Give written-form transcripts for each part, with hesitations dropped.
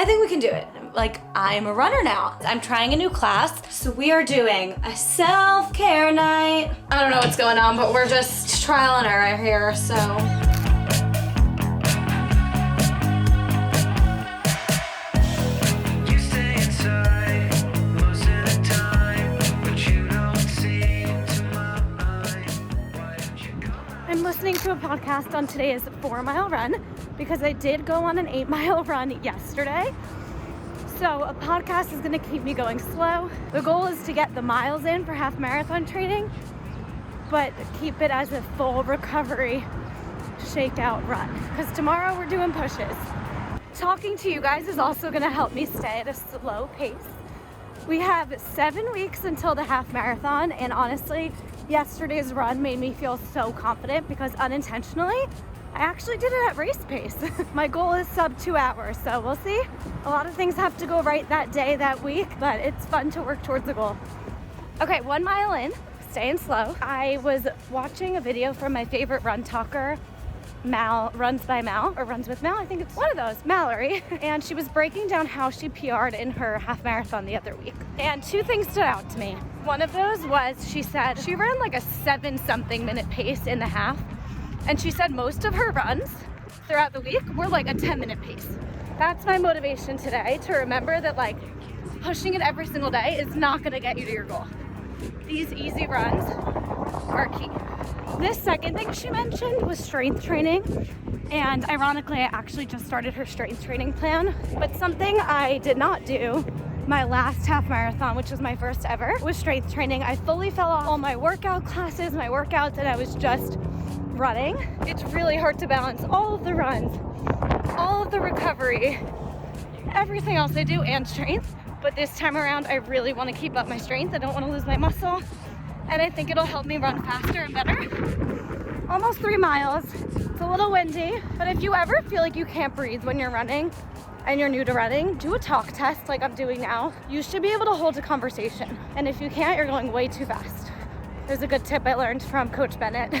I think we can do it. Like, I'm a runner now. I'm trying a new class, so we are doing a self-care night. I don't know what's going on, but we're just trial and error here, so. I'm listening to a podcast on today's 4-mile run because I did go on an 8-mile run yesterday. So a podcast is going to keep me going slow. The goal is to get the miles in for half marathon training, but keep it as a full recovery shakeout run because tomorrow we're doing pushes. Talking to you guys is also going to help me stay at a slow pace. We have 7 weeks until the half marathon, and honestly, yesterday's run made me feel so confident because unintentionally, I actually did it at race pace. My goal is sub 2 hours, so we'll see. A lot of things have to go right that day, that week, but it's fun to work towards the goal. Okay, 1 mile in, staying slow. I was watching a video from my favorite run talker, Mal, Runs by Mal, or Runs with Mal, I think it's one of those, Mallory. And she was breaking down how she PR'd in her half marathon the other week. And 2 things stood out to me. One of those was she said she ran like a 7-something minute pace in the half. And she said most of her runs throughout the week were like a 10-minute pace. That's my motivation today, to remember that like pushing it every single day is not gonna get you to your goal. These easy runs are key. This second thing she mentioned was strength training, and ironically I actually just started her strength training plan, but something I did not do my last half marathon, which was my first ever, was strength training. I fully fell off all my workout classes, my workouts, and I was just running. It's really hard to balance all of the runs, all of the recovery, everything else I do, and strength. But this time around, I really want to keep up my strength. I don't want to lose my muscle. And I think it'll help me run faster and better. Almost 3 miles. It's a little windy, but if you ever feel like you can't breathe when you're running and you're new to running, do a talk test like I'm doing now. You should be able to hold a conversation. And if you can't, you're going way too fast. There's a good tip I learned from Coach Bennett.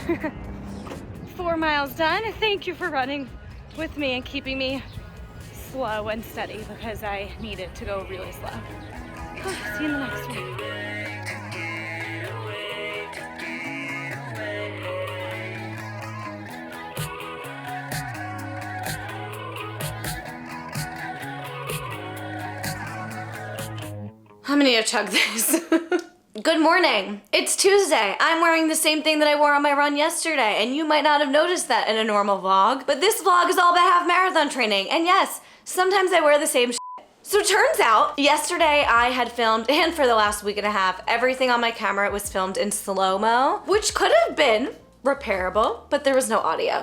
4 miles done. Thank you for running with me and keeping me slow and steady because I needed to go really slow. See you in the next one. I'm gonna need to chug this. Good morning. It's Tuesday. I'm wearing the same thing that I wore on my run yesterday, and you might not have noticed that in a normal vlog, but this vlog is all about half marathon training, and yes, sometimes I wear the same shit. So turns out, yesterday I had filmed, and for the last week and a half, everything on my camera was filmed in slow-mo, which could have been repairable, but there was no audio.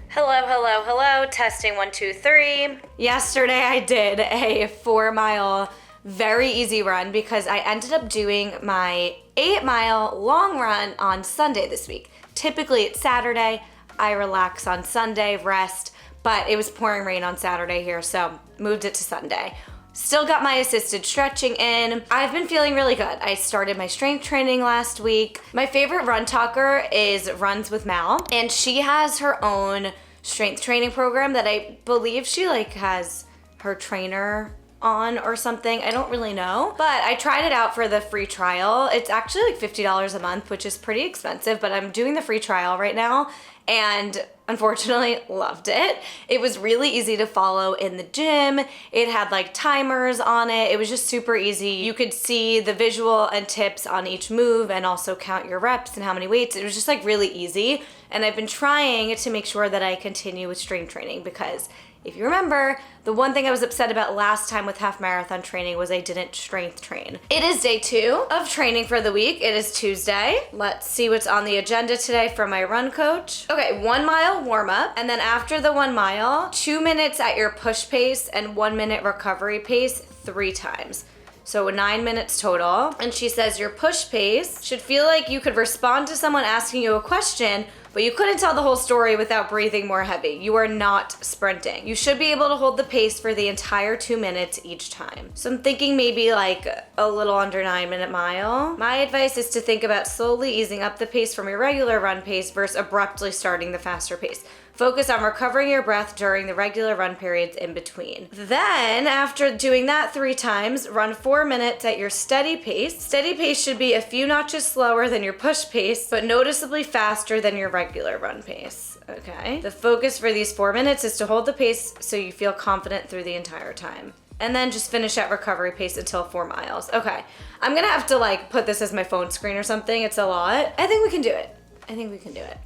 Hello, testing 1, 2, 3. Yesterday I did a 4-mile very easy run because I ended up doing my 8-mile long run on Sunday this week. Typically it's Saturday, I relax on Sunday, rest, but it was pouring rain on Saturday here, so moved it to Sunday. Still got my assisted stretching in. I've been feeling really good. I started my strength training last week. My favorite run talker is Runs with Mal, and she has her own strength training program that I believe she like has her trainer on or something. I don't really know, but I tried it out for the free trial. It's actually like $50 a month, which is pretty expensive, but I'm doing the free trial right now and unfortunately loved it. It was really easy to follow in the gym. It had like timers on it. It was just super easy. You could see the visual and tips on each move and also count your reps and how many weights. It was just like really easy. And I've been trying to make sure that I continue with strength training because if you remember, the one thing I was upset about last time with half marathon training was I didn't strength train. It is day 2 of training for the week. It is Tuesday. Let's see what's on the agenda today from my run coach. Okay, 1 mile warm up. And then after the 1 mile, 2 minutes at your push pace and 1 minute recovery pace 3 times. So 9 minutes total. And she says your push pace should feel like you could respond to someone asking you a question, but you couldn't tell the whole story without breathing more heavy. You are not sprinting. You should be able to hold the pace for the entire 2 minutes each time. So I'm thinking maybe like a little under 9-minute mile. My advice is to think about slowly easing up the pace from your regular run pace versus abruptly starting the faster pace. Focus on recovering your breath during the regular run periods in between. Then, after doing that 3 times, run 4 minutes at your steady pace. Steady pace should be a few notches slower than your push pace, but noticeably faster than your regular run pace. Okay. The focus for these 4 minutes is to hold the pace so you feel confident through the entire time. And then just finish at recovery pace until 4 miles. Okay. I'm gonna have to like put this as my phone screen or something. It's a lot. I think we can do it.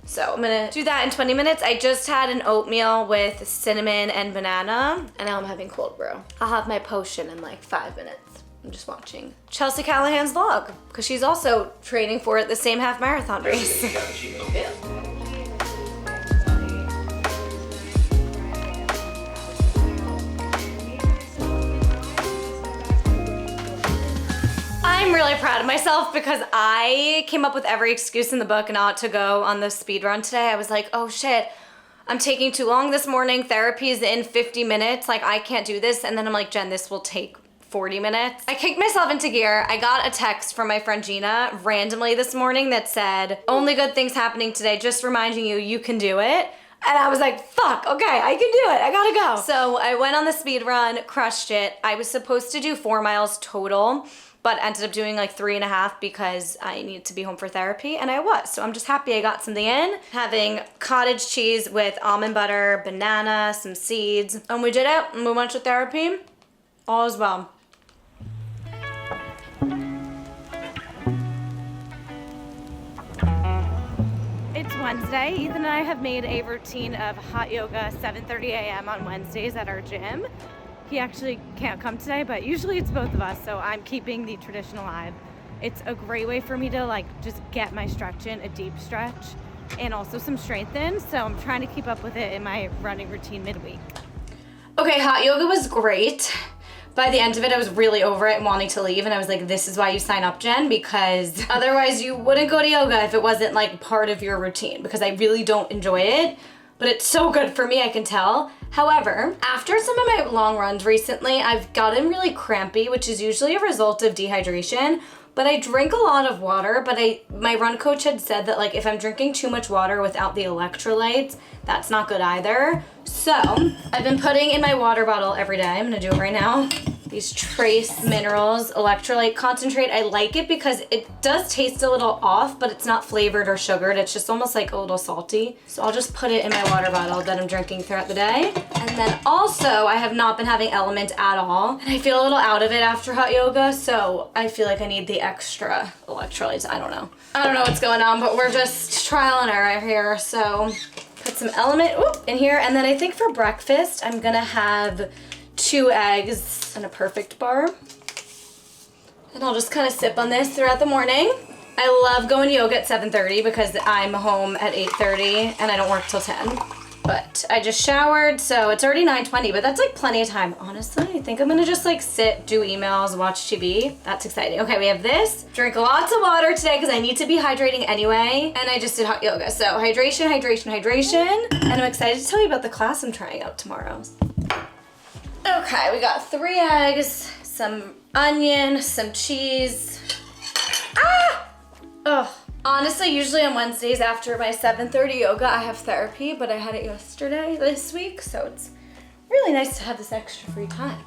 So I'm gonna do that in 20 minutes. I just had an oatmeal with cinnamon and banana, and now I'm having cold brew. I'll have my potion in like 5 minutes. I'm just watching Chelsea Callahan's vlog, because she's also training for the same half marathon race. I'm really proud of myself because I came up with every excuse in the book not to go on the speed run today. I was like, oh shit, I'm taking too long this morning. Therapy is in 50 minutes. Like, I can't do this. And then I'm like, Jen, this will take 40 minutes. I kicked myself into gear. I got a text from my friend Gina randomly this morning that said, only good things happening today. Just reminding you, you can do it. And I was like, fuck, okay, I can do it. I gotta go. So I went on the speed run, crushed it. I was supposed to do 4 miles total, but ended up doing like 3.5 because I needed to be home for therapy, and I was. So I'm just happy I got something in. Having cottage cheese with almond butter, banana, some seeds. And we did it, and we went to therapy. All is well. It's Wednesday. Ethan and I have made a routine of hot yoga 7:30 a.m. on Wednesdays at our gym. He actually can't come today, but usually it's both of us, so I'm keeping the tradition alive. It's a great way for me to like just get my stretch in, a deep stretch, and also some strength in, so I'm trying to keep up with it in my running routine midweek. Okay, hot yoga was great. By the end of it, I was really over it and wanting to leave, and I was like, this is why you sign up, Jen, because otherwise you wouldn't go to yoga if it wasn't like part of your routine, because I really don't enjoy it. But it's so good for me, I can tell. However, after some of my long runs recently, I've gotten really crampy, which is usually a result of dehydration. But I drink a lot of water, but my run coach had said that like if I'm drinking too much water without the electrolytes, that's not good either. So I've been putting in my water bottle every day. I'm gonna do it right now. These Trace Minerals electrolyte concentrate. I like it because it does taste a little off, but it's not flavored or sugared. It's just almost like a little salty. So I'll just put it in my water bottle that I'm drinking throughout the day. And then also, I have not been having Element at all. And I feel a little out of it after hot yoga, so I feel like I need the extra electrolytes. I don't know what's going on, but we're just trial and error here. So put some Element in here. And then I think for breakfast, I'm gonna have 2 eggs and a Perfect bar. And I'll just kind of sip on this throughout the morning. I love going to yoga at 7:30 because I'm home at 8:30 and I don't work till 10. But I just showered, so it's already 9:20, but that's like plenty of time. Honestly, I think I'm gonna just like sit, do emails, watch TV. That's exciting. Okay, we have this. Drink lots of water today because I need to be hydrating anyway. And I just did hot yoga. So hydration, hydration, hydration. And I'm excited to tell you about the class I'm trying out tomorrow. Okay, we got 3 eggs, some onion, some cheese. Ugh. Honestly, usually on Wednesdays after my 7:30 yoga, I have therapy, but I had it yesterday, this week, so it's really nice to have this extra free time.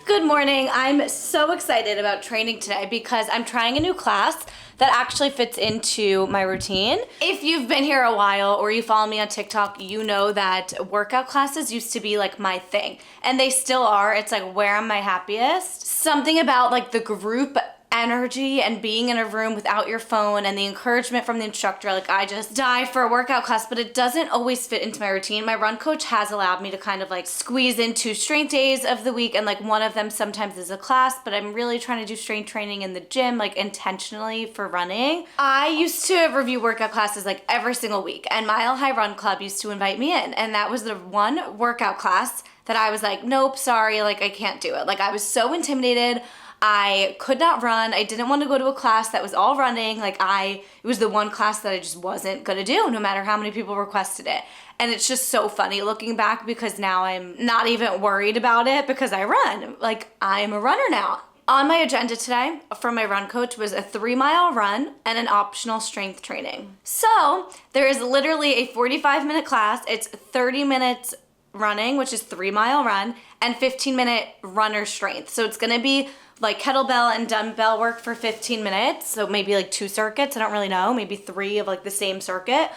Good morning. I'm so excited about training today because I'm trying a new class that actually fits into my routine. If you've been here a while or you follow me on TikTok, you know that workout classes used to be like my thing, and they still are. It's like where I'm my happiest. Something about like the group energy and being in a room without your phone and the encouragement from the instructor, like I just die for a workout class, but it doesn't always fit into my routine. My run coach has allowed me to kind of like squeeze in 2 strength days of the week, and like one of them sometimes is a class, but I'm really trying to do strength training in the gym, like intentionally for running. I used to review workout classes like every single week, and Mile High Run Club used to invite me in, and that was the one workout class that I was like, nope, sorry, like I can't do it. Like I was so intimidated. I could not run. I didn't want to go to a class that was all running. It was the one class that I just wasn't gonna do, no matter how many people requested it. And it's just so funny looking back, because now I'm not even worried about it because I run. Like I'm a runner now. On my agenda today from my run coach was a 3-mile run and an optional strength training. So there is literally a 45-minute class. It's 30 minutes running, which is 3-mile run, and 15-minute runner strength. So it's gonna be like kettlebell and dumbbell work for 15 minutes. So maybe like 2 circuits, I don't really know. Maybe 3 of like the same circuit,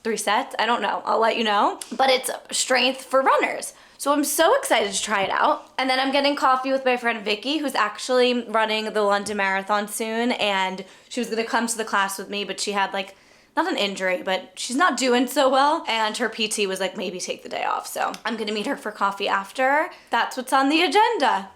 3 sets, I don't know, I'll let you know. But it's strength for runners. So I'm so excited to try it out. And then I'm getting coffee with my friend Vicky, who's actually running the London Marathon soon. And she was gonna come to the class with me, but she had like, not an injury, but she's not doing so well. And her PT was like, maybe take the day off. So I'm gonna meet her for coffee after. That's what's on the agenda.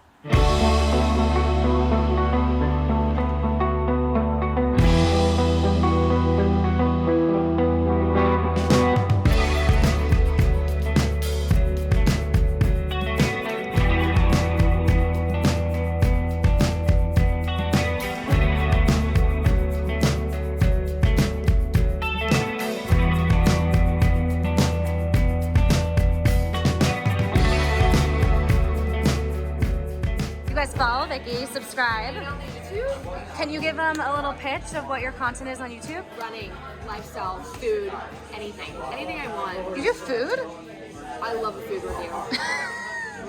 Follow Vicky, subscribe. Can you give them a little pitch of what your content is on YouTube? Running, lifestyle, food, anything. Anything I want. You do food? I love a food review.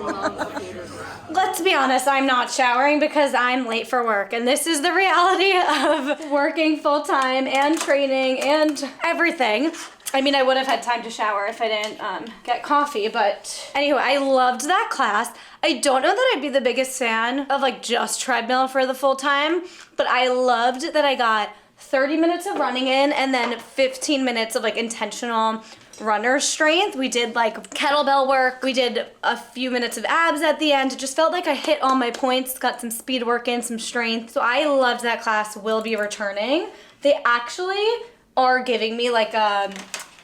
Love a food review. Let's be honest, I'm not showering because I'm late for work, and this is the reality of working full-time and training and everything. I mean, I would have had time to shower if I didn't get coffee, but anyway, I loved that class. I don't know that I'd be the biggest fan of like just treadmill for the full time, but I loved that I got 30 minutes of running in and then 15 minutes of like intentional runner strength. We did like kettlebell work. We did a few minutes of abs at the end. It just felt like I hit all my points, got some speed work in, some strength. So I loved that class, will be returning. They actually are giving me like a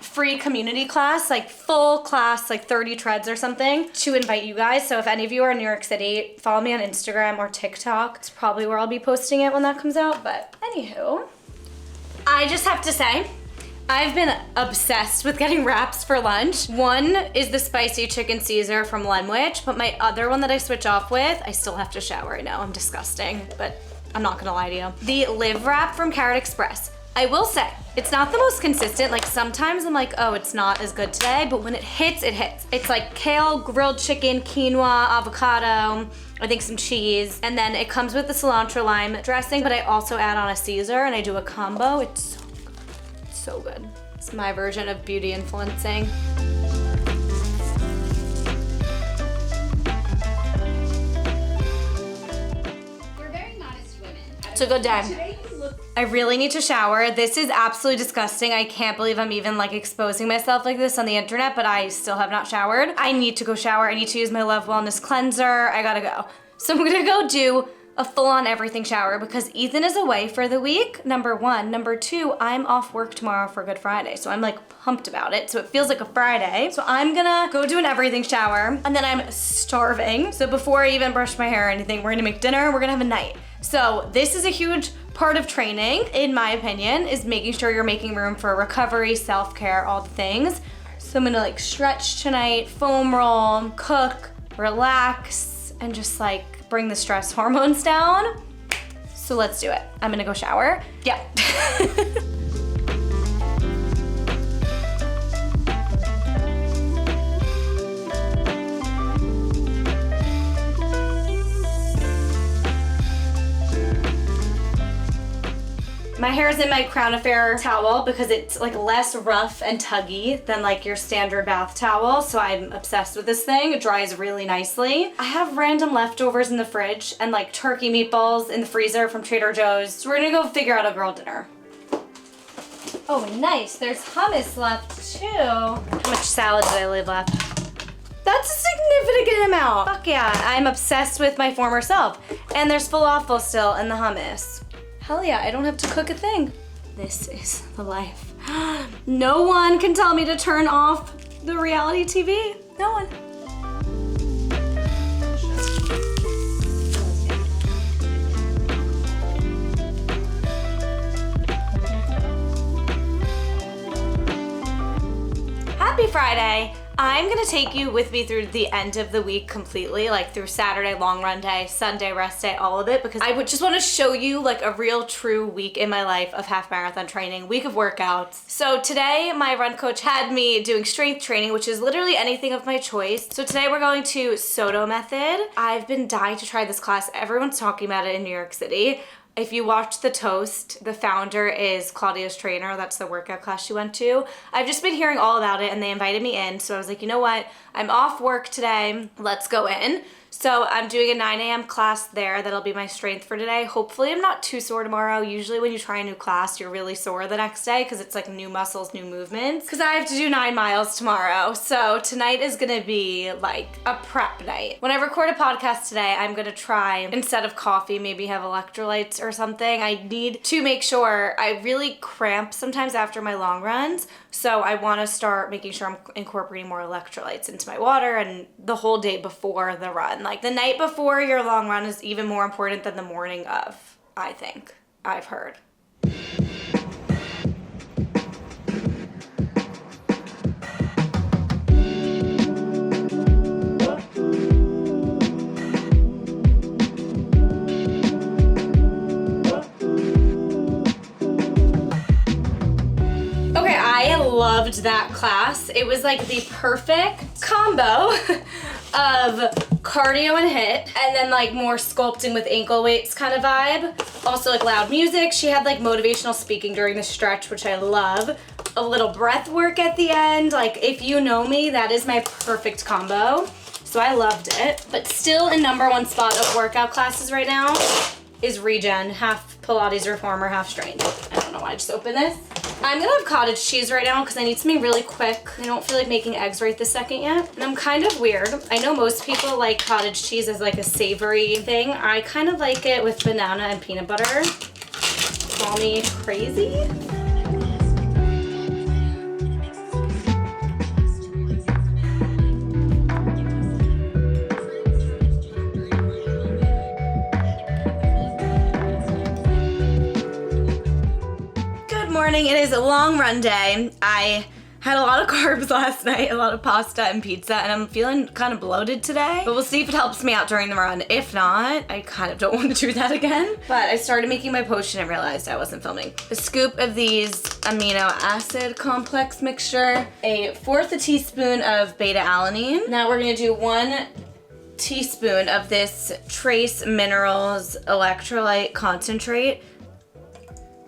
free community class, like full class, like 30 treads or something, to invite you guys. So if any of you are in New York City, follow me on Instagram or TikTok. It's probably where I'll be posting it when that comes out. But anywho, I just have to say, I've been obsessed with getting wraps for lunch. One is the spicy chicken Caesar from Lenwich, but my other one that I switch off with, I still have to shower. I know, I'm disgusting, but I'm not gonna lie to you. The Live wrap from Carrot Express. I will say, it's not the most consistent. Like sometimes I'm like, oh, it's not as good today, but when it hits, it hits. It's like kale, grilled chicken, quinoa, avocado, I think some cheese, and then it comes with the cilantro lime dressing, but I also add on a Caesar and I do a combo. It's so good. It's so good. It's my version of beauty influencing. We're very modest women. It's a good day. I really need to shower. This is absolutely disgusting. I can't believe I'm even like exposing myself like this on the internet, but I still have not showered. I need to go shower. I need to use my Love Wellness cleanser. I gotta go. So I'm gonna go do a full-on everything shower because Ethan is away for the week, number one. Number two, I'm off work tomorrow for Good Friday, so I'm like pumped about it. So it feels like a Friday. So I'm gonna go do an everything shower, and then I'm starving. So before I even brush my hair or anything, we're gonna make dinner, we're gonna have a night. So this is a huge part of training, in my opinion, is making sure you're making room for recovery, self-care, all the things. So I'm gonna like stretch tonight, foam roll, cook, relax, and just like bring the stress hormones down. So let's do it. I'm gonna go shower. Yeah. My hair is in my Crown Affair towel because it's like less rough and tuggy than like your standard bath towel. So I'm obsessed with this thing. It dries really nicely. I have random leftovers in the fridge and like turkey meatballs in the freezer from Trader Joe's. So we're gonna go figure out a girl dinner. Oh, nice. There's hummus left too. How much salad did I leave left? That's a significant amount. Fuck yeah, I'm obsessed with my former self. And there's falafel still in the hummus. Hell yeah, I don't have to cook a thing. This is the life. No one can tell me to turn off the reality TV. No one. Happy Friday. I'm gonna take you with me through the end of the week completely, like through Saturday, long run day, Sunday, rest day, all of it, because I would just wanna show you like a real true week in my life of half marathon training, week of workouts. So today, my run coach had me doing strength training, which is literally anything of my choice. So today we're going to Soto method. I've been dying to try this class. Everyone's talking about it in New York City. If you watch The Toast, the founder is Claudia's trainer. That's the workout class she went to. I've just been hearing all about it and they invited me in. So I was like, you know what? I'm off work today. Let's go in. So I'm doing a 9 a.m. class there. That'll be my strength for today. Hopefully I'm not too sore tomorrow. Usually when you try a new class, you're really sore the next day because it's like new muscles, new movements. Because I have to do 9 miles tomorrow. So tonight is gonna be like a prep night. When I record a podcast today, I'm gonna try, instead of coffee, maybe have electrolytes or something. I need to make sure, I really cramp sometimes after my long runs. So I wanna start making sure I'm incorporating more electrolytes into my water and the whole day before the run. Like the night before your long run is even more important than the morning of, I think. I've heard. Okay, I loved that class. It was like the perfect combo of cardio and HIIT, and then like more sculpting with ankle weights kind of vibe. Also like loud music. She had like motivational speaking during the stretch, which I love. A little breath work at the end. Like if you know me, that is my perfect combo. So I loved it. But still in #1 spot of workout classes right now is Regen, half Pilates reformer, half strength. I don't know why I just opened this. I'm gonna have cottage cheese right now because I need something really quick. I don't feel like making eggs right this second yet. And I'm kind of weird. I know most people like cottage cheese as like a savory thing. I kind of like it with banana and peanut butter. Call me crazy. Morning. It is a long run day. I had a lot of carbs last night, a lot of pasta and pizza, and I'm feeling kind of bloated today. But we'll see if it helps me out during the run. If not, I kind of don't want to do that again. But I started making my potion and realized I wasn't filming. A scoop of these amino acid complex mixture, 1/4 teaspoon of beta alanine. Now we're gonna do 1 teaspoon of this Trace Minerals electrolyte concentrate.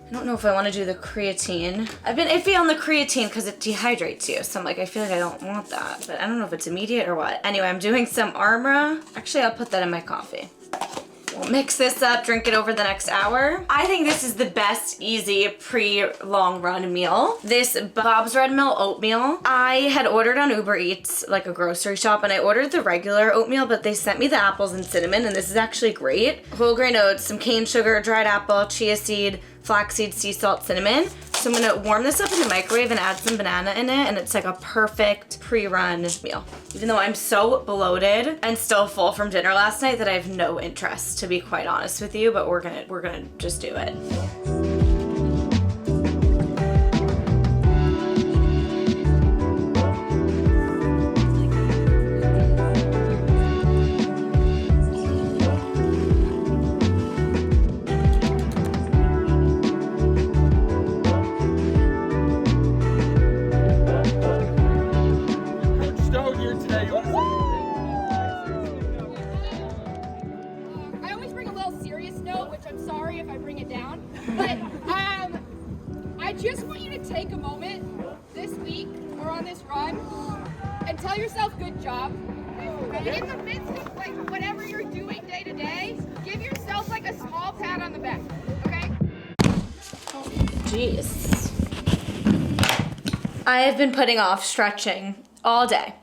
I don't know if I want to do the creatine. I've been iffy on the creatine because it dehydrates you. So I'm like, I feel like I don't want that. But I don't know if it's immediate or what. Anyway, I'm doing some Armra. Actually, I'll put that in my coffee. We'll mix this up, drink it over the next hour. I think this is the best, easy, pre-long run meal. This Bob's Red Mill oatmeal. I had ordered on Uber Eats, like a grocery shop, and I ordered the regular oatmeal, but they sent me the apples and cinnamon, and this is actually great. Whole grain oats, some cane sugar, dried apple, chia seed, flaxseed, sea salt, cinnamon. So I'm gonna warm this up in the microwave and add some banana in it, and it's like a perfect pre-run meal. Even though I'm so bloated and still full from dinner last night that I have no interest, to be quite honest with you, but we're gonna just do it. I always bring a little serious note, which I'm sorry if I bring it down, but just want you to take a moment this week or on this run and tell yourself good job. And in the midst of like whatever you're doing day to day, give yourself like a small pat on the back, okay? Jeez. I have been putting off stretching all day.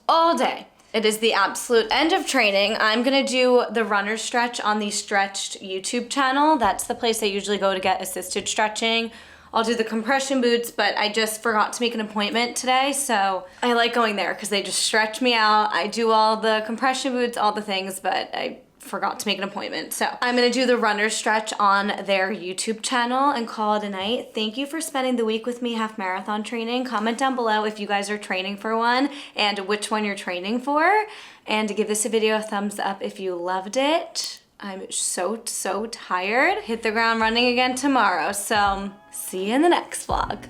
All day. It is the absolute end of training. I'm gonna do the runner stretch on the Stretched YouTube channel. That's the place I usually go to get assisted stretching. I'll do the compression boots, but I just forgot to make an appointment today, so I like going there because they just stretch me out. I do all the compression boots, all the things, but I forgot to make an appointment. So I'm gonna do the runner stretch on their YouTube channel and call it a night. Thank you for spending the week with me half marathon training. Comment down below if you guys are training for one and which one you're training for. And give this video a thumbs up if you loved it. I'm so tired. Hit the ground running again tomorrow. So see you in the next vlog.